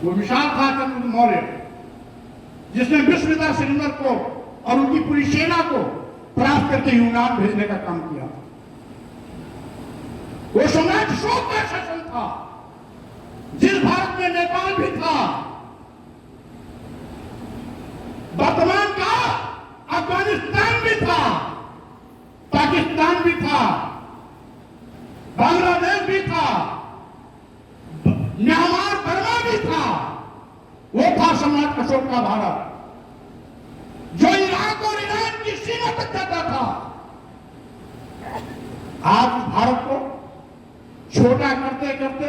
वो विशाल था चंद्रगुप्त मौर्य, जिसने विश्वविद्या सिकंदर को और उनकी पूरी सेना को परास्त करके यूनान भेजने का काम किया। वो सम्राट अशोक का शासन था, जिस भारत में नेपाल भी था, वर्तमान का अफगानिस्तान भी था, पाकिस्तान भी था, बांग्लादेश भी था, म्यांमार बर्मा भी था। वो था सम्राट अशोक का भारत, जो इराक और ईरान की सीमा तक जाता था। आज भारत को छोटा करते करते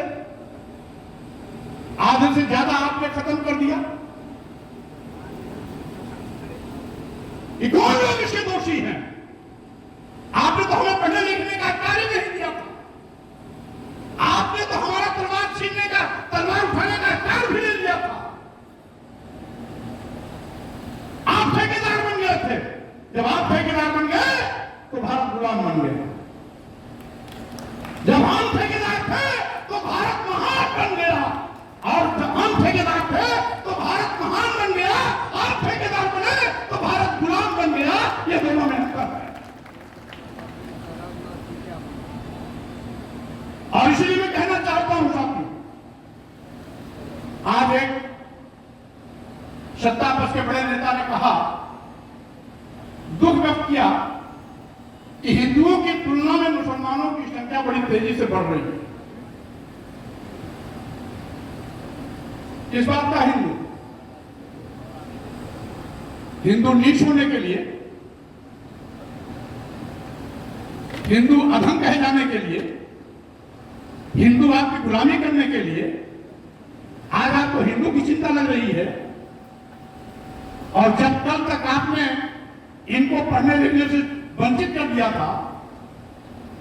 आधे से ज्यादा आपने खत्म कर दिया। ये कौन लोग इसके दोषी हैं? आपने तो हमें पढ़ने लिखने का कार्य नहीं दिया था। आपने तो हमारा तलवार छीनने का, तलवार उठाने का कार्य भी नहीं दिया था। आप ठेकेदार बन गए थे। जब आप ठेकेदार बन गए तो भारत गुलाम बन गया। जब हम ठेकेदार थे तो भारत महान बन गया, और जब हम ठेकेदार थे तो भारत महान बन गया। आप ठेकेदार बने तो भारत गुलाम बन गया। ये दोनों में अंतर है। और इसलिए मैं कहना चाहता हूं साथियों, आज एक सत्ता पक्ष के बड़े नेता ने कहा, दुख व्यक्त किया कि हिंदुओं की तुलना में मुसलमानों की संख्या बड़ी तेजी से बढ़ रही है। किस बात का हिंदू नीच होने के लिए, हिंदू अधम कहे जाने के लिए, हिंदू आपकी गुलामी करने के लिए आज आपको हिंदू की चिंता लग रही है। और जब कल तक आपने इनको पढ़ने लिखने से वंचित कर दिया था,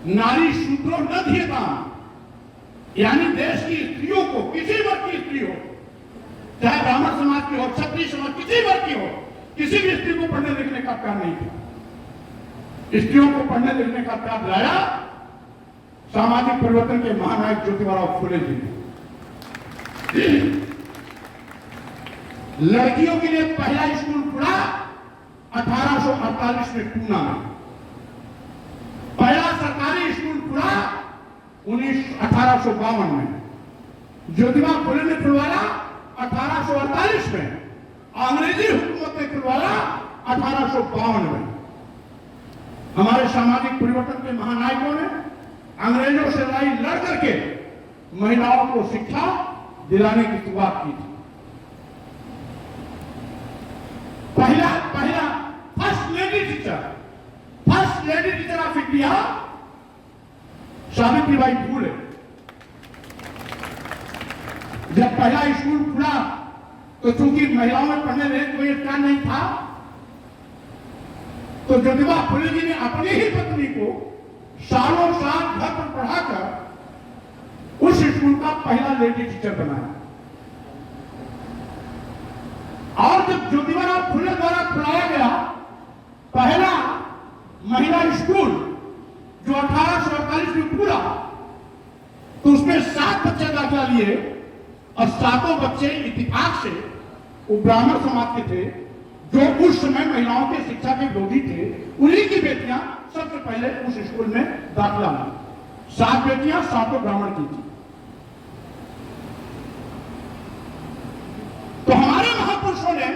नारी शूद्रो न धियताम, यानी देश की स्त्रियों को, किसी वर्ग की स्त्री हो, चाहे ब्राह्मण समाज की हो, क्षत्रिय समाज, किसी वर्ग की हो, किसी भी स्त्री को पढ़ने लिखने का प्यार नहीं था। स्त्रियों को पढ़ने लिखने का प्यार लाया सामाजिक परिवर्तन के महानायक ज्योतिबा फुले जी ने। लड़कियों के लिए पहला स्कूल खुला 1848 में पूना में। पहला सरकारी स्कूल खुला 1852 में। ज्योतिबा फुले ने खुलवाया 1848 में। अंग्रेजी हुकूमत ने खुलवाया 1852 में। हमारे सामाजिक परिवर्तन के महानायकों ने अंग्रेजों से लड़ाई लड़ करके महिलाओं को शिक्षा दिलाने की शुरुआत की थी। पहला first lady teacher of India Savitribai Phule. जब पहला स्कूल खुला तो चूंकि महिलाओं में पढ़ने में कोई इतना नहीं था, तो ज्योतिबा फुले जी ने अपनी ही पत्नी को सालों साल घर पर पढ़ाकर उस स्कूल का पहला लेडी टीचर बनाया। और जब ज्योतिबा फुले द्वारा खुलाया गया पहला महिला स्कूल जो 1848 में खुला, तो उसमें 7 बच्चे दाखिला लिए और 7 बच्चे इत्तेफाक से वो ब्राह्मण समाज के थे, जो उस समय महिलाओं के शिक्षा के विरोधी थे। उन्हीं की बेटियां सबसे पहले उस स्कूल में दाखिला ली। 7 बेटियां 7 ब्राह्मण की थी। तो हमारे महापुरुषों ने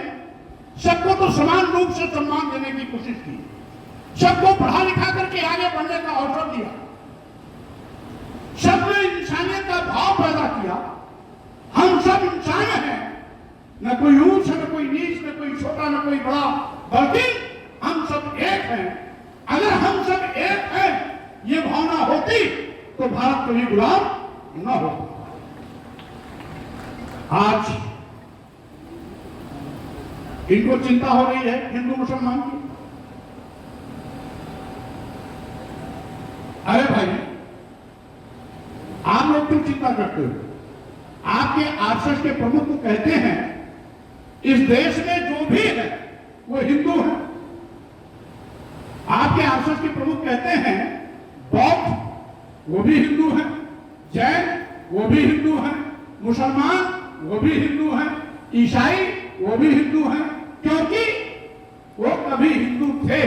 सबको तो समान रूप से सम्मान देने की कोशिश की, सबको पढ़ा लिखा करके आगे बढ़ने का अवसर दिया, सबने इंसानियत का भाव पैदा किया। हम सब इंसान हैं, न कोई ऊंच है, न कोई नीच, न कोई छोटा, न कोई बड़ा, बल्कि हम सब एक हैं। अगर हम सब एक हैं, ये भावना होती तो भारत कभी गुलाम न होता। आज इनको चिंता हो रही है हिंदू मुसलमान की। अरे भाई, आप लोग क्यों चिंता करते हो? आपके आरएसएस के प्रमुख तो कहते हैं इस देश में जो भी है वो हिंदू है। आपके आरएसएस के प्रमुख कहते हैं बौद्ध वो भी हिंदू है, जैन वो भी हिंदू है, मुसलमान वो भी हिंदू हैं, ईसाई वो भी हिंदू हैं, क्योंकि वो कभी हिंदू थे।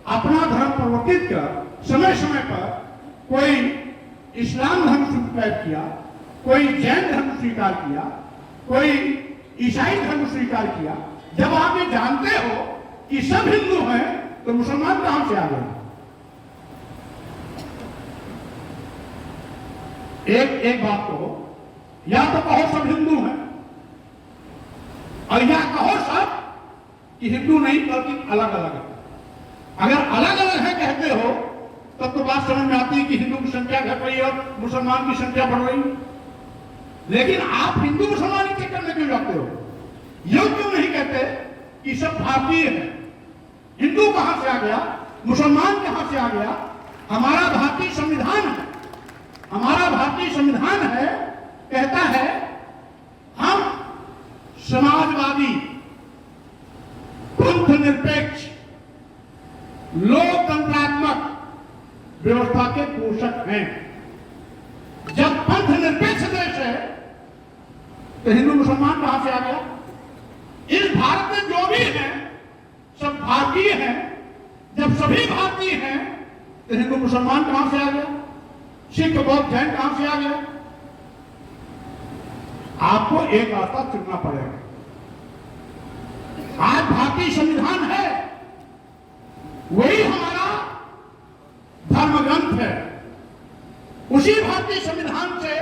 अपना धर्म परिवर्तित कर समय समय पर कोई इस्लाम धर्म स्वीकार किया, कोई जैन धर्म स्वीकार किया, कोई ईसाई धर्म स्वीकार किया। जब आप ये जानते हो कि सब हिंदू हैं तो मुसलमान कहां से आ गए? एक बात कहो, या तो कहो सब हिंदू हैं और या कहो सब कि हिंदू नहीं बल्कि अलग अलग है। अगर अलग अलग है कहते हो तब तो बात समझ में आती है कि हिंदू की संख्या घट रही है और मुसलमान की संख्या बढ़ रही है। लेकिन आप हिंदू मुसलमान के चक्कर में क्यों जाते हो? यूं क्यों नहीं कहते कि सब भारतीय है? हिंदू कहां से आ गया, मुसलमान कहां से आ गया? हमारा भारतीय संविधान है, हमारा भारतीय संविधान है, कहता है हम समाजवादी, पंथ निरपेक्ष, लोकतंत्रात्मक व्यवस्था के पोषक हैं। जब पंथ निरपेक्ष देश है तो हिंदू मुसलमान कहां से आ गया? इस भारत में जो भी है सब भारतीय हैं। जब सभी भारतीय हैं तो हिंदू मुसलमान कहां से आ गया? सिख बौद्ध जैन कहां से आ गया? आपको एक रास्ता चुनना पड़ेगा। आज भारतीय संविधान है, वही हमारा धर्म ग्रंथ है। उसी भारतीय संविधान से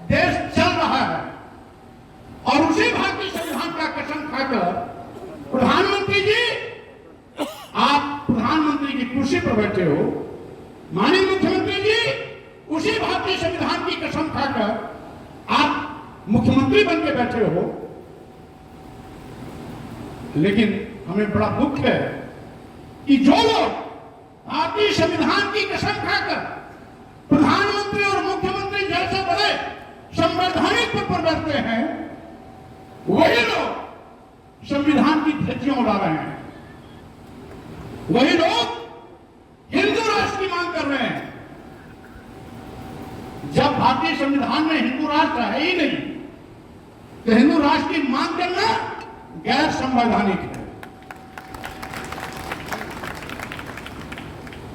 देश चल रहा है और उसी भारतीय संविधान का कसम खाकर प्रधानमंत्री जी, आप प्रधानमंत्री की कुर्सी पर बैठे हो, माननीय मुख्यमंत्री जी उसी भारतीय संविधान की कसम खाकर आप मुख्यमंत्री बन के बैठे हो। लेकिन हमें बड़ा दुख है कि जो लोग भारतीय संविधान की कसम खाकर प्रधानमंत्री और मुख्यमंत्री जैसे बड़े संवैधानिक पद पर बैठते हैं, वही लोग संविधान की धज्जियां उड़ा रहे हैं। वही लोग हिंदू राष्ट्र की मांग कर रहे हैं, जब भारतीय संविधान में हिंदू राष्ट्र है ही नहीं तो हिंदू राष्ट्र की मांग करना गैर संवैधानिक है।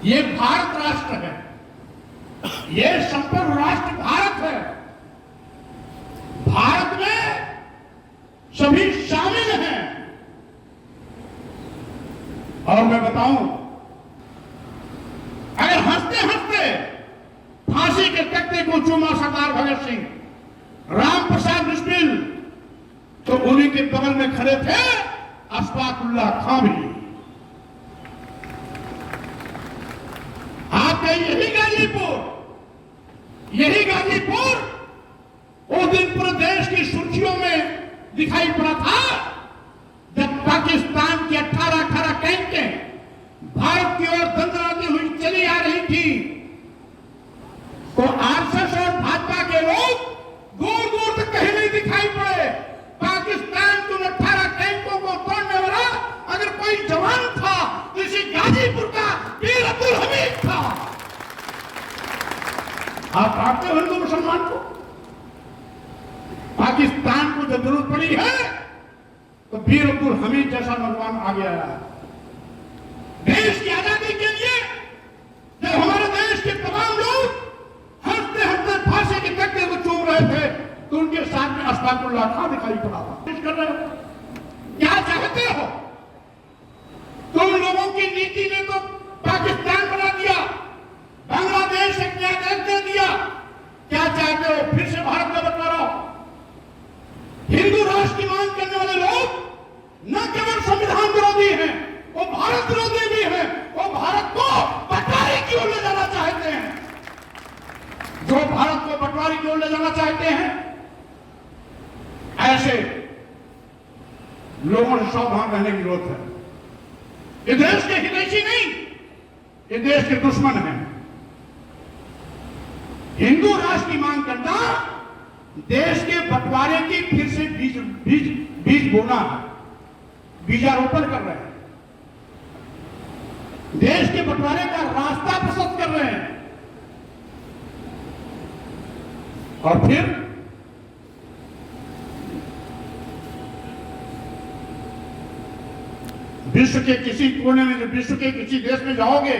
ये भारत राष्ट्र है, ये संपूर्ण राष्ट्र भारत है। भारत में सभी शामिल हैं। और मैं बताऊं, अगर हंसते हंसते फांसी के तख्ते को चूमा सरदार भगत सिंह, राम प्रसाद बिस्मिल, तो उन्हीं के बगल में खड़े थे अशफाकुल्लाह खां भी। आपके यही गाजीपुर उस दिन पूरे देश की सुर्खियों में दिखाई पड़ा था जब पाकिस्तान की 18 टैंकें भारत की ओर दंडराती हुई चली आ रही थी, तो आरएसएस और भाजपा के लोग दूर दूर तक कहीं नहीं दिखाई पड़े। पाकिस्तान के 18 टैंकों को तोड़ने वाला अगर कोई जवान था तो इसी गाजीपुर का वीर अब्दुल हमीद था। आप आते हो हिंदू मुसलमान को? पाकिस्तान को जब जरूरत पड़ी है तो वीर अब्दुल हमीद जैसा नौजवान आगे आया है। देश की आजादी के लिए जब हमारे देश के तमाम लोग हंसते हंसते फांसी के तख्ते को चूम रहे थे तो उनके साथ में अशफाकुल्लाह खां दिखाई पड़ा था। कर रहे हो, क्या चाहते हो? तुम लोगों की नीति ने तो पाकिस्तान बना दिया, बांग्लादेश एक नया देश दे दिया। क्या चाहते हो? फिर से भारत का बंटवारा हो? हिंदू राष्ट्र की मांग करने वाले लोग न केवल संविधान विरोधी हैं, वो भारत विरोधी भी हैं। वो भारत को बंटवारे की ओर ले जाना चाहते हैं। जो भारत को बंटवारे की ओर ले जाना चाहते हैं, ऐसे लोगों से सावधान रहने की जरूरत है। ये देश के हितैषी नहीं, ये देश के दुश्मन हैं। हिंदू राष्ट्र की मांग करना देश के बंटवारे की फिर से बीज बोना है, बीजारोपण कर रहे हैं। देश के बंटवारे का रास्ता प्रशस्त कर रहे हैं और फिर विश्व के किसी कोने में, जो विश्व के किसी देश में जाओगे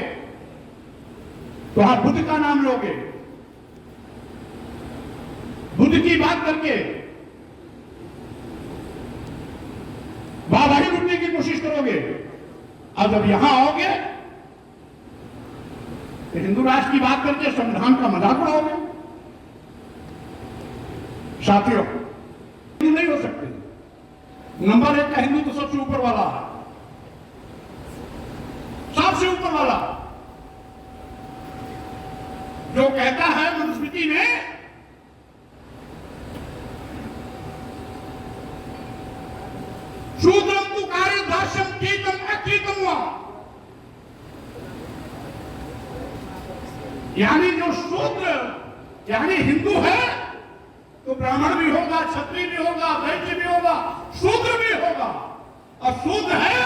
तो आप बुद्ध का नाम लोगे, बुद्ध की बात करके वाहवाही लूटने की कोशिश करोगे। अब जब यहां आओगे तो हिंदू राष्ट्र की बात करके संविधान का मजाक उड़ाओगे। साथियों, हिंदू नहीं हो सकते। नंबर 1 का हिंदू तो सबसे ऊपर वाला है, सबसे ऊपर वाला, जो कहता है मनुस्मृति में शूद्रम तु कार्य दास्यम कीतम अकीतम हुआ, यानी जो शूद्र यानी हिंदू है तो ब्राह्मण भी होगा, क्षत्रिय भी होगा, वैश्य भी होगा, शूद्र भी होगा, और शूद्र है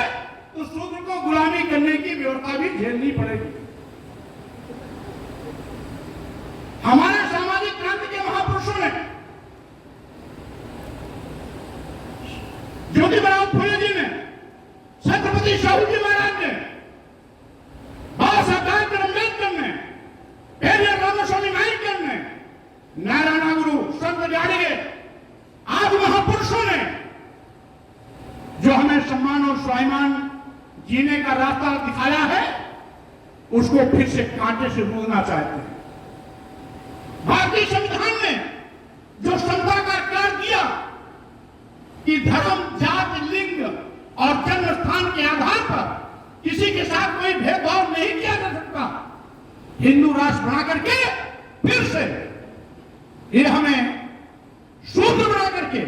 तो शूद्र को गुलामी करने की व्यवस्था भी झेलनी पड़ेगी। हमारे सामाजिक क्रांति के महापुरुषों ने, ज्योतिबा फुले जी ने, छत्रपति शाहू जी महाराज ने, बाबा साहब अम्बेडकर ने, पेरियर रामस्वामी नायकर ने, नारायण गुरु संत जाड़िगे, आज महापुरुषों ने जो हमें सम्मान और स्वाभिमान जीने का रास्ता दिखाया है, उसको फिर से कांटे से रोकना चाहते हैं। भारतीय संविधान ने जो समता का अधिकार दिया कि धर्म, जाति, लिंग और जन्म स्थान के आधार पर किसी के साथ कोई भेदभाव नहीं किया जा सकता, हिंदू राष्ट्र बना करके फिर से ये हमें शूद्र बना करके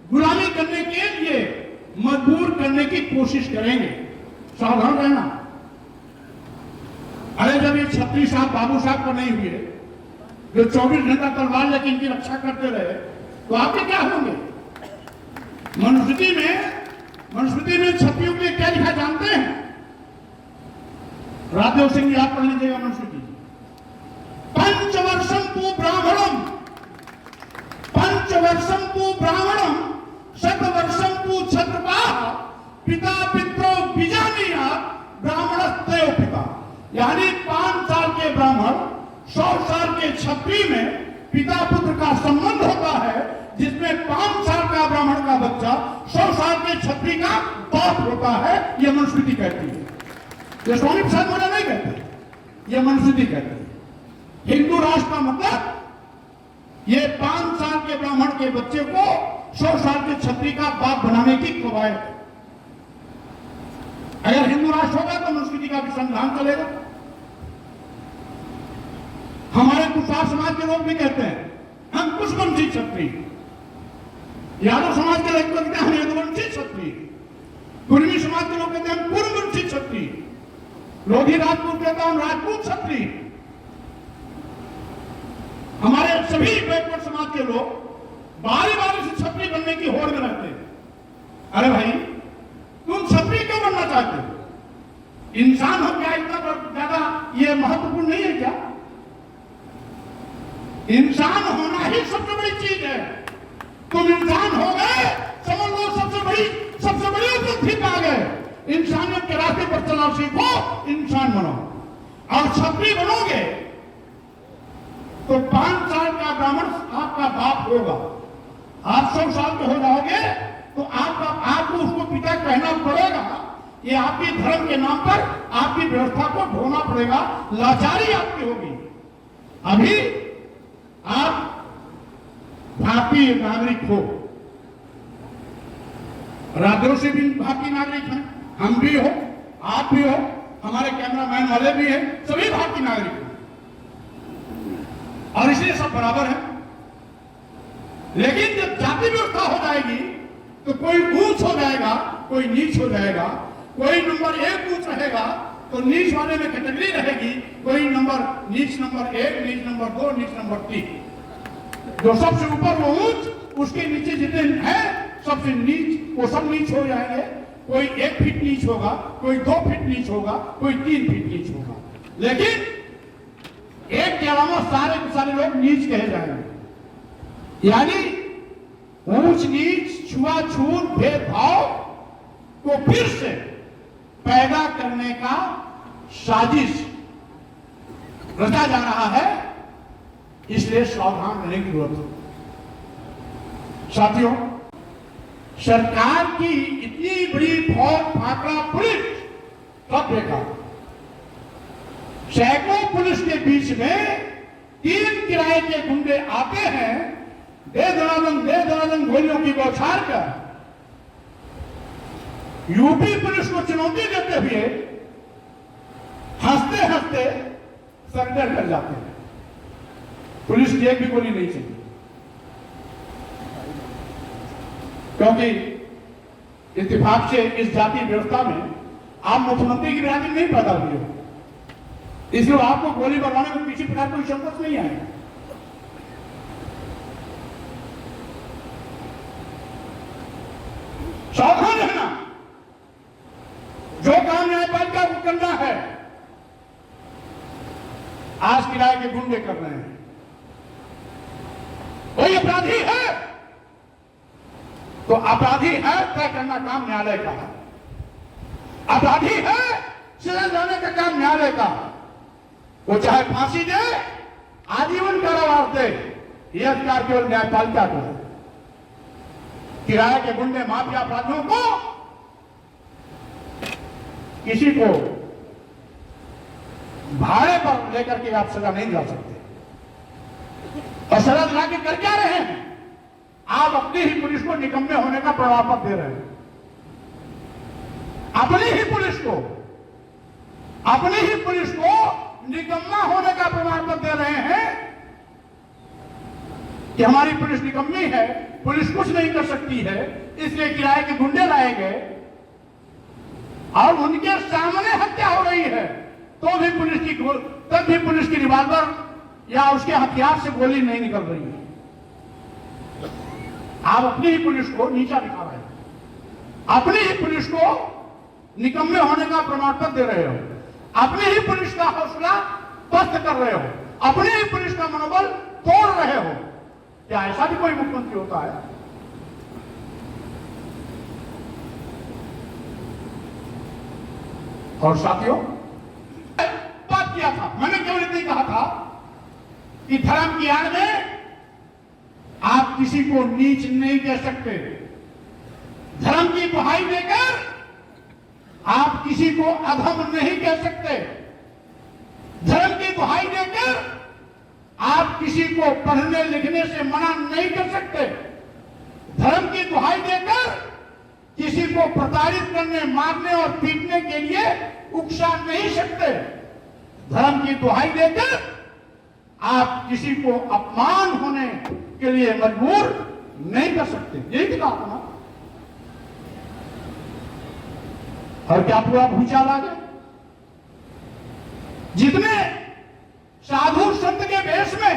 गुलामी करने के लिए मजबूर करने की कोशिश करेंगे। सावधान रहना। अरे जब ये छत्री साहब बाबू साहब को नहीं हुए, जो 24 घंटा तलवार लेके इनकी रक्षा करते रहे, तो आपके क्या होंगे? मनुस्मृति में क्षत्रियों के क्या लिखा जानते हैं? राजदेव सिंह जी आप पढ़ लीजिएगा मनुस्मृति। पंचवर्षम तु ब्राह्मणम, पंचवर्षम तु ब्राह्मणम, शतवर्षम तु क्षत्रपाः, पिता पितरो बीजानीया ब्राह्मणस्तेय पिता। यानी 5 साल के ब्राह्मण 100 साल के क्षत्रिय में पिता पुत्र का संबंध होता है, जिसमें 5 साल का ब्राह्मण का बच्चा 100 साल के क्षत्रिय का बाप होता है। यह मनुस्मृति कहती है, यह स्वामी प्रसाद मोरा नहीं कहते, यह मनुस्मृति कहती है। हिंदू राष्ट्र का मतलब यह 5 साल के ब्राह्मण के बच्चे को 100 साल के क्षत्रिय का बाप बनाने की कवायद है। अगर हिंदू राष्ट्र होगा तो मनुस्मृति का भी संविधान चलेगा। हमारे कुशार समाज के लोग भी कहते हैं हम कुशवंशी क्षत्रिय, यादव समाज के लोग कहते हैं हम यदुवंशी क्षत्रिय, कुर्मी समाज के लोग कहते हैं हम कुरुवंशी क्षत्रिय, लोधी राजपूत कहते हैं हम राजपूत क्षत्रिय। हमारे सभी बैकवर्ड समाज के लोग बारी बारी से क्षत्रिय बनने की होड़ में रहते हैं। अरे भाई, तुम क्षत्रिय क्यों बनना चाहते हो? इंसान हो क्या इतना ज्यादा ये महत्वपूर्ण नहीं है क्या? इंसान होना ही सबसे बड़ी चीज है। तुम इंसान हो गए, समझ लो सबसे बड़ी उपलब्धि पा गए। इंसानियत के रास्ते पर चलना सीखो, इंसान बनो। और क्षत्रिय बनोगे तो 5 साल का ब्राह्मण आपका बाप होगा। आप 100 साल के हो जाओगे तो आपको उसको पिता कहना पड़ेगा। ये आपकी धर्म के नाम पर आपकी व्यवस्था को ढोना पड़ेगा, लाचारी आपकी होगी। अभी आप भारतीय नागरिक हो, राजदेव से भी भारतीय नागरिक हैं, हम भी हो, आप भी हो, हमारे कैमरामैन वाले भी हैं, सभी भारतीय नागरिक हैं और इसलिए सब बराबर है। लेकिन जब जाति व्यवस्था हो जाएगी तो कोई ऊंच हो जाएगा, कोई नीच हो जाएगा, कोई नंबर 1 ऊंच रहेगा तो नीच वाले में कैटेगरी रहेगी, कोई नीच नंबर 1, नीच नंबर 2, नीच नंबर 3। जो सबसे ऊपर वो ऊंच, उसके नीचे जितने हैं सबसे नीच, वो सब नीच हो जाएंगे। कोई 1 फीट नीच होगा, कोई 2 फीट नीच होगा, कोई 3 फीट नीच होगा, लेकिन एक के अलावा सारे के सारे लोग नीच कहे जाएंगे। यानी ऊंच नीच, छुआछूत, भेदभाव को फिर से पैदा करने का साजिश रचा जा रहा है, इसलिए सावधान रहने की जरूरत है। साथियों, सरकार की इतनी बड़ी फौज फाकड़ा पुलिस सब देखा, सैकड़ों पुलिस के बीच में 3 किराए के गुंडे आते हैं, दे दनादन गोलियों की बौछार कर यूपी पुलिस को चुनौती देते हुए हंसते हंसते सरेंडर कर जाते हैं। पुलिस की एक भी गोली नहीं चली, क्योंकि इत्तेफाक से इस जातीय व्यवस्था में आप मुख्यमंत्री की बिरादरी नहीं पैदा हुई हो, इसलिए आपको गोली बरवाने में किसी प्रकार कोई संकोच नहीं आएगा। सावधान रहना, जो काम न्यायपालिका को करना है आज किराए के गुंडे कर रहे हैं। कोई अपराधी है तो अपराधी है तय करना काम न्यायालय का है, अपराधी है सजा देने का काम न्यायालय का। वो चाहे फांसी दे, आजीवन कारावास दे, यह अधिकार केवल न्यायपालिका को है। किराए के गुंडे माफिया अपराधियों को किसी को भाड़े पर लेकर के आप सजा नहीं दिला सकते। और सजा दिला के कर क्या रहे हैं? आप अपनी ही पुलिस को निकम्मे होने का प्रमाण पत्र दे रहे हैं। अपनी ही पुलिस को निकम्मा होने का प्रमाण पत्र दे रहे हैं कि हमारी पुलिस निकम्मी है, पुलिस कुछ नहीं कर सकती है, इसलिए किराए के गुंडे लाए गए और उनके सामने हत्या हो रही है, तब भी पुलिस की रिवाल्वर या उसके हथियार से गोली नहीं निकल रही है। आप अपनी ही पुलिस को नीचा दिखा रहे हैं, अपनी ही पुलिस को निकम्मे होने का प्रमाण पत्र दे रहे हो, अपनी ही पुलिस का हौसला पस्त कर रहे हो, अपनी ही पुलिस का मनोबल तोड़ रहे हो। क्या ऐसा भी कोई मुख्यमंत्री होता है? और साथियों, बात किया था, मैंने केवल इतना ही कहा था कि धर्म की आड़ में आप किसी को नीच नहीं कह सकते। धर्म की दुहाई देकर आप किसी को अधम नहीं कह सकते। धर्म की दुहाई देकर आप किसी को पढ़ने लिखने से मना नहीं कर सकते। धर्म की दुहाई देकर किसी को प्रताड़ित करने, मारने और पीटने के लिए उकसा नहीं सकते। धर्म की दुहाई देकर आप किसी को अपमान होने के लिए मजबूर नहीं कर सकते। यही तो कहा ना। और क्या पूरा भूचाल आ गया? जितने साधु संत के वेश में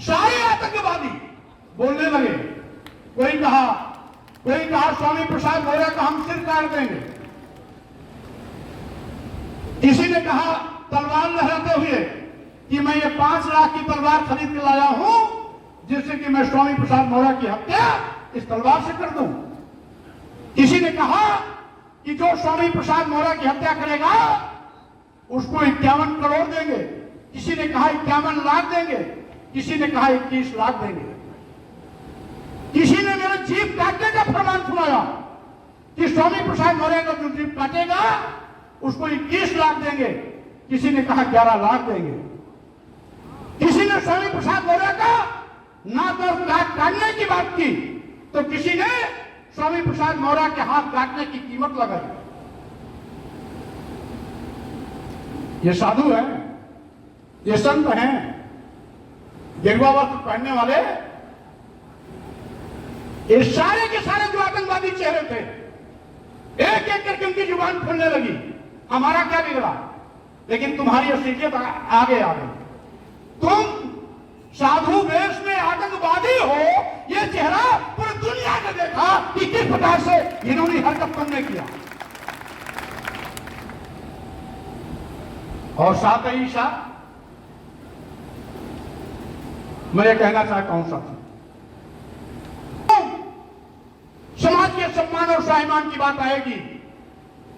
सारे आतंकवादी बोलने लगे। कोई कहा स्वामी प्रसाद मौर्य का हम सिर काट देंगे, किसी ने कहा तलवार लहराते हुए कि मैं ये 5 लाख की तलवार खरीद के लाया हूं जिससे कि मैं स्वामी प्रसाद मौर्य की हत्या इस तलवार से कर दूं। किसी ने कहा कि जो स्वामी प्रसाद मौर्य की हत्या करेगा उसको 51 करोड़ देंगे, किसी ने कहा 51 लाख देंगे, किसी ने कहा 21 लाख देंगे। किसी ने मेरा जीभ काटने का फरमान सुनाया कि स्वामी प्रसाद मौर्य का जो जीभ काटेगा उसको 21 लाख देंगे, किसी ने कहा 11 लाख देंगे। किसी ने स्वामी प्रसाद मौर्य का नाक और काट काटने की बात की तो किसी ने स्वामी प्रसाद मौर्य के हाथ काटने की कीमत लगाई। ये साधु हैं, ये संत हैं, गेरुआ वस्त्र पहनने वाले, ये सारे के सारे जो आतंकवादी चेहरे थे, एक एक करके उनकी जुबान खुलने लगी। हमारा क्या बिगड़ा, लेकिन तुम्हारी असलियत आगे आ गई। तुम साधु वेश में आतंकवादी हो, ये चेहरा पूरी दुनिया ने देखा कि किस प्रकार से इन्होंने हरकत तुमने किया। और साथ ही साथ मैं ये कहना चाहता हूं साथी, समाज के सम्मान और स्वाभिमान की बात आएगी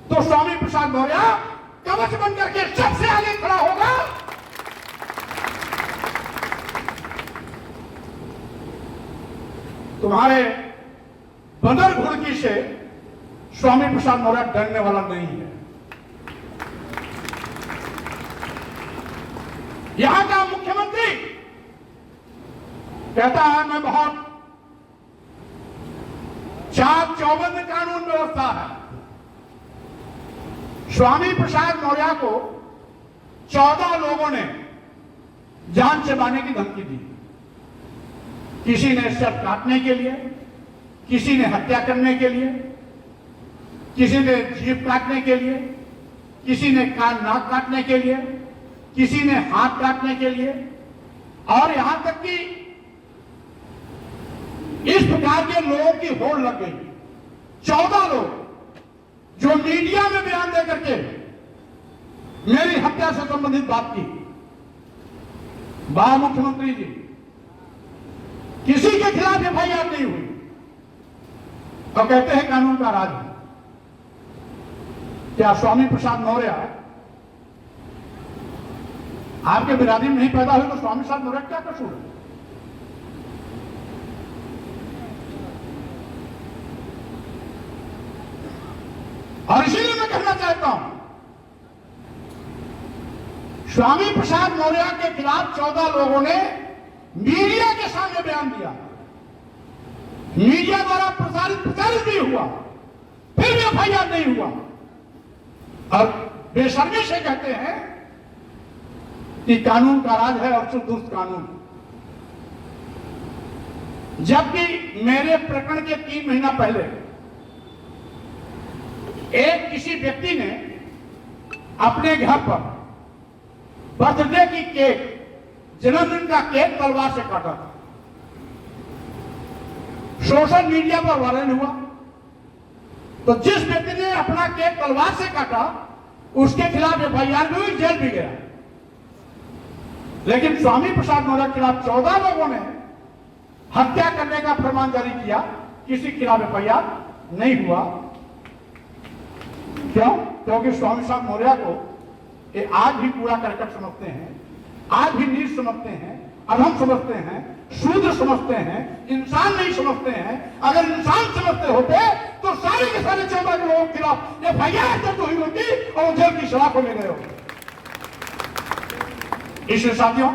तो स्वामी प्रसाद मौर्य कवच बनकर के सबसे आगे खड़ा होगा। तुम्हारे बंदर घुड़की से स्वामी प्रसाद मौर्य डरने वाला नहीं है। यहां का मुख्यमंत्री कहता है मैं बहुत चाक चौबंद कानून व्यवस्था है। स्वामी प्रसाद मौर्य को 14 लोगों ने जान से मारने की धमकी दी। किसी ने सर काटने के लिए, किसी ने हत्या करने के लिए, किसी ने जीभ काटने के लिए, किसी ने कान नाक काटने के लिए, किसी ने हाथ काटने के लिए, और यहां तक कि इस प्रकार के लोगों की होड़ लग गई। 14 लोग जो मीडिया में बयान दे करके मेरी हत्या से संबंधित बात की। मुख्यमंत्री जी, किसी के खिलाफ एफआईआर नहीं हुई और कहते हैं कानून का राज है। क्या स्वामी प्रसाद मौर्य आपके बिरादरी में नहीं पैदा हुए तो स्वामी प्रसाद मौर्य क्या कसूर है? और इसीलिए मैं कहना चाहता हूं, स्वामी प्रसाद मौर्य के खिलाफ 14 लोगों ने मीडिया के सामने बयान दिया, मीडिया द्वारा प्रचारित भी हुआ, फिर भी एफआईआर नहीं हुआ, और बेशर्मी से कहते हैं कि कानून का राज है और दुरुस्त कानून। जबकि मेरे प्रकरण के 3 महीना पहले एक किसी व्यक्ति ने अपने घर पर बर्थडे की केक, जन्मदिन का केक तलवार से काटा था। सोशल मीडिया पर वायरल हुआ। तो जिस व्यक्ति ने अपना केक तलवार से काटा उसके खिलाफ एफआईआर भी हुई, जेल भी गया। लेकिन स्वामी प्रसाद मौर्य के खिलाफ 14 लोगों ने हत्या करने का फरमान जारी किया, किसी के खिलाफ एफआईआर नहीं हुआ। क्यों? क्योंकि स्वामी प्रसाद मौर्य को ये आज भी कूड़ा करकट समझते हैं, आज भी नीच समझते हैं, अधम समझते हैं, शूद्र समझते हैं, इंसान नहीं समझते हैं। अगर इंसान समझते होते तो सारे के सारे 14 लोगों के खिलाफ एफआईआर दर्ज हुई होती और जेल की सलाखों में गए होते। इसलिए साथियों,